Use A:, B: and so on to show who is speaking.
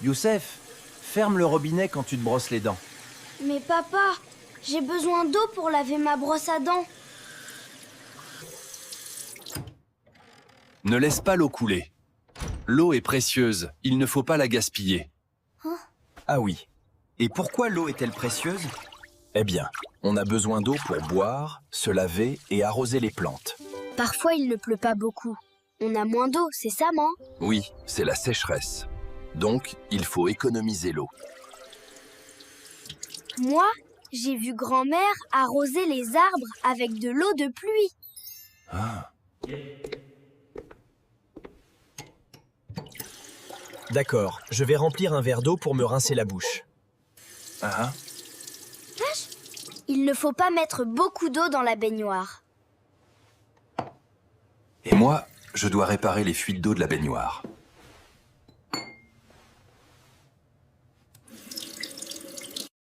A: Youssef, ferme le robinet quand tu te brosses les dents.
B: Mais papa, j'ai besoin d'eau pour laver ma brosse à dents.
C: Ne laisse pas l'eau couler. L'eau est précieuse, il ne faut pas la gaspiller.
D: Ah oui. Et pourquoi l'eau est-elle précieuse? Eh bien, on a besoin d'eau pour boire, se laver et arroser les plantes.
B: Parfois, il ne pleut pas beaucoup. On a moins d'eau, c'est ça, maman?
D: Oui, c'est la sécheresse. Donc, il faut économiser l'eau.
B: Moi, j'ai vu grand-mère arroser les arbres avec de l'eau de pluie.
D: Ah. D'accord, je vais remplir un verre d'eau pour me rincer la bouche.
A: Ah,
B: Il ne faut pas mettre beaucoup d'eau dans la baignoire.
D: Et moi, je dois réparer les fuites d'eau de la baignoire.